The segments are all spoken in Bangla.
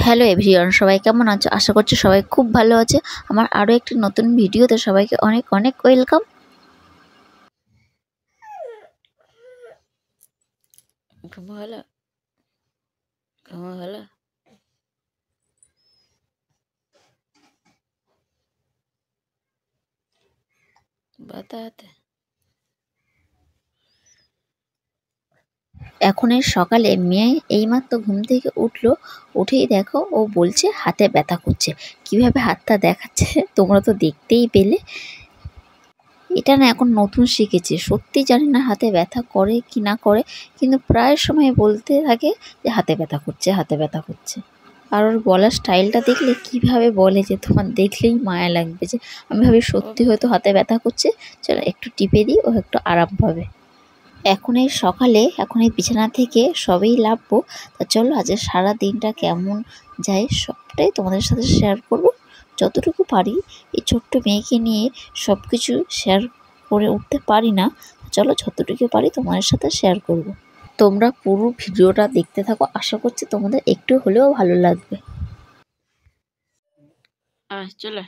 হ্যালো এভরিওয়ান, সবাই কেমন আছো? আশা করছি সবাই খুব ভালো আছে। আমার আরও একটি নতুন ভিডিওতে সবাইকে অনেক অনেক ওয়েলকাম। হলো হলো বাতাতে এখন এই সকালে মেয়ে এইমাত্র ঘুম থেকে উঠলো। উঠেই দেখো ও বলছে হাতে ব্যথা করছে। কিভাবে হাতটা দেখাচ্ছে তোমরা তো দেখতেই পেলে। এটা না এখন নতুন শিখেছি, সত্যি জানি না হাতে ব্যথা করে কি না করে, কিন্তু প্রায় সময় বলতে থাকে যে হাতে ব্যথা করছে, হাতে ব্যথা করছে। আর ওর বলার স্টাইলটা দেখলে কিভাবে বলে যে তোমার দেখলেই মায়া লাগবে। যে আমি ভাবি সত্যি হয়তো হাতে ব্যথা করছে, চলো একটু টিপে দিই, ও একটু আরাম পাবে। এখন এই সকালে এখন এই বিছানা থেকে সবেই লাভবো। তা চলো আজ সারা দিনটা কেমন যায় সবটাই তোমাদের সাথে শেয়ার করব যতটুকু পারি। এই ছোট্ট মেয়েকে নিয়ে সব কিছু শেয়ার করে উঠতে পারি না, চলো যতটুকু পারি তোমাদের সাথে শেয়ার করব। তোমরা পুরো ভিডিওটা দেখতে থাকো, আশা করছি তোমাদের একটু হলেও ভালো লাগবে। চলো।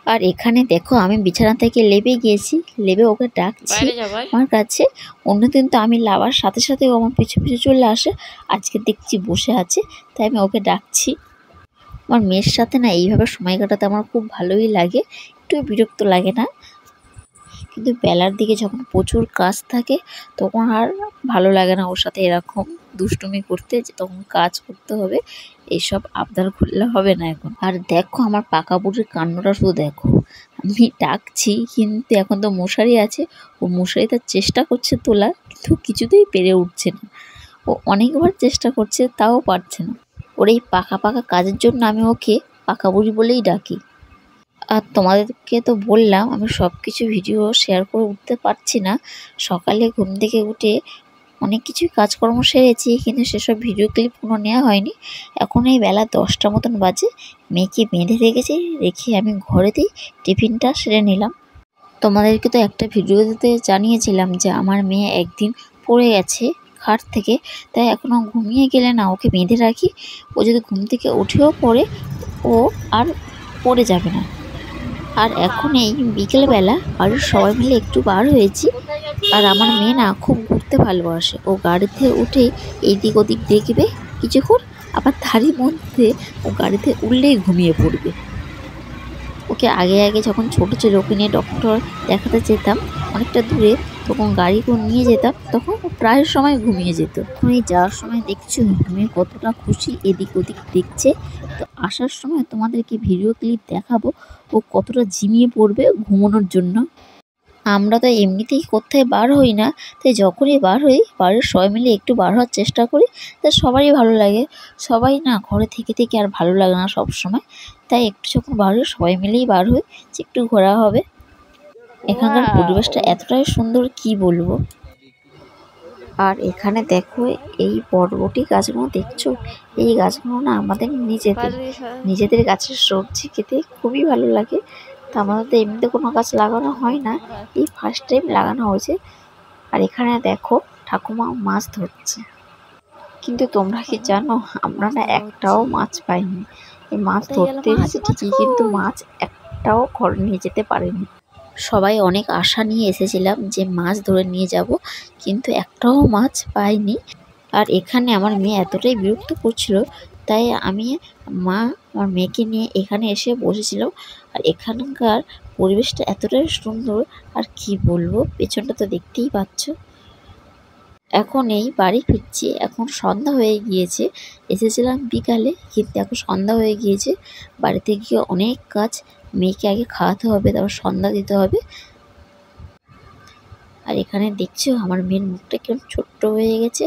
আর এখানে দেখো আমি বিছানা থেকে লেবে গিয়েছি, লেবে ওকে ডাকছি আমার কাছে। অন্যদিন তো আমি লাভার সাথে সাথে ও আমার পিছু পিছু চলে আসে, আজকে দেখছি বসে আছে, তাই আমি ওকে ডাকছি। আমার মেয়ের সাথে না এইভাবে সময় কাটাতে আমার খুব ভালোই লাগে, একটু বিরক্ত লাগে না। কিন্তু বেলার দিকে যখন প্রচুর কাজ থাকে তখন আর ভালো লাগে না ওর সাথে এরকম দুষ্টুমি করতে, যে তখন কাজ করতে হবে, এইসব আবদার করলে হবে না এখন। আর দেখো আমার পাকা বুড়ির কান্নটা শুধু দেখো, আমি ডাকছি কিন্তু এখন তো মশারি আছে, ও মশারি তার চেষ্টা করছে তোলার, কিন্তু কিছুতেই পেরে উঠছে না। ও অনেকবার চেষ্টা করছে তাও পারছে না। ওর এই পাকা পাকা কাজের জন্য আমি ওকে পাকা বুড়ি বলেই ডাকি। আর তোমাদেরকে তো বললাম আমি সব কিছু ভিডিও শেয়ার করে উঠতে পারছি না। সকালে ঘুম থেকে উঠে অনেক কিছুই কাজকর্ম সেরেছি, কিন্তু সেসব ভিডিও ক্লিপ কোনো নেওয়া হয়নি। এখন এই বেলা 10টা মতন বাজে, মেয়েকে বেঁধে রেখেছি, রেখে আমি ঘরেতেই টিফিনটা সেরে নিলাম। তোমাদেরকে তো একটা ভিডিওতে জানিয়েছিলাম যে আমার মেয়ে একদিন পড়ে গেছে খাট থেকে, তাই এখনও ঘুমিয়ে গেলে না ওকে বেঁধে রাখি। ও যদি ঘুম থেকে উঠেও পড়ে ও আর পড়ে যাবে না। আর এখন এই বিকেলবেলা বাড়ির সবাই মিলে একটু বার হয়েছি। আর আমার মেয়ে না খুব ঘুরতে ভালোবাসে, ও গাড়িতে উঠে এইদিক ওদিক দেখবে কিছুক্ষণ, আবার তারই মধ্যে ও গাড়িতে উঠলেই ঘুমিয়ে পড়বে। ওকে আগে আগে যখন ছোটো ছিল ওকে নিয়ে ডক্টর দেখাতে যেতাম অনেকটা দূরে, তখন গাড়ি করে নিয়ে যেতাম, তখন প্রায় সময় ঘুমিয়ে যেত। এখন এই যাওয়ার সময় দেখছো মেয়ে কতটা খুশি, এদিক ওদিক দেখছে। তো আসার সময় তোমাদেরকে ভিডিও ক্লিপ দেখাবো ও কতটা ঝিমিয়ে পড়বে ঘুমানোর জন্য। আমরা তো এমনিতেই কোথায় বার হই না, তাই যখনই বার হই বাড়ির সবাই মিলে একটু বার হওয়ার চেষ্টা করি, তাই সবারই ভালো লাগে। সবাই না ঘরে থেকে থেকে আর ভালো লাগে না সব সময়, তাই একটু যখন বার হই সবাই মিলেই বার হই যে একটু ঘোরা হবে। এখানকার পরিবেশটা এতটাই সুন্দর কি বলবো। আর এখানে দেখো এই বরবটি গাছগুলো দেখছো, এই গাছগুলো না আমাদের নিজেদের গাছের সবজি খেতে খুবই ভালো লাগে। তো আমাদের তো এমনিতে কোনো গাছ লাগানো হয় না, এই ফার্স্ট টাইম লাগানো হয়েছে। আর এখানে দেখো ঠাকুমা মাছ ধরছে, কিন্তু তোমরা কি জানো আমরা না একটাও মাছ পাইনি। এই মাছ ধরতে এসেছি ঠিকই, কিন্তু মাছ একটাও ঘরে নিয়ে যেতে পারিনি। সবাই অনেক আশা নিয়ে এসেছিলাম যে মাছ ধরে নিয়ে যাব, কিন্তু একটাও মাছ পাইনি। আর এখানে আমার মেয়ে এতটাই বিরক্ত করছিল, তাই আমি আমার মেয়েকে নিয়ে এখানে এসে বসেছিলাম। আর এখানকার পরিবেশটা এতটাই সুন্দর, আর কি বলবো, পেছনটা তো দেখতেই পাচ্ছ। এখন এই বাড়ি ফিরছি, এখন সন্ধ্যা হয়ে গিয়েছে। এসেছিলাম বিকালে, কিন্তু এখন সন্ধ্যা হয়ে গিয়েছে। বাড়িতে গিয়ে অনেক কাজ, মেয়েকে আগে খাওয়াতে হবে, তারপর সন্ধ্যা দিতে হবে। আর এখানে দেখছো আমার মেয়ের মুখটা কিরকম ছোট্ট হয়ে গেছে,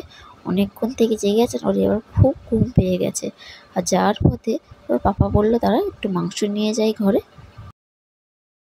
অনেকক্ষণ থেকে জেগে গেছে, ওর এবার খুব ঘুম পেয়ে গেছে। আর যাওয়ার পথে ওর পাপা বললো তারা একটু মাংস নিয়ে যাই ঘরে,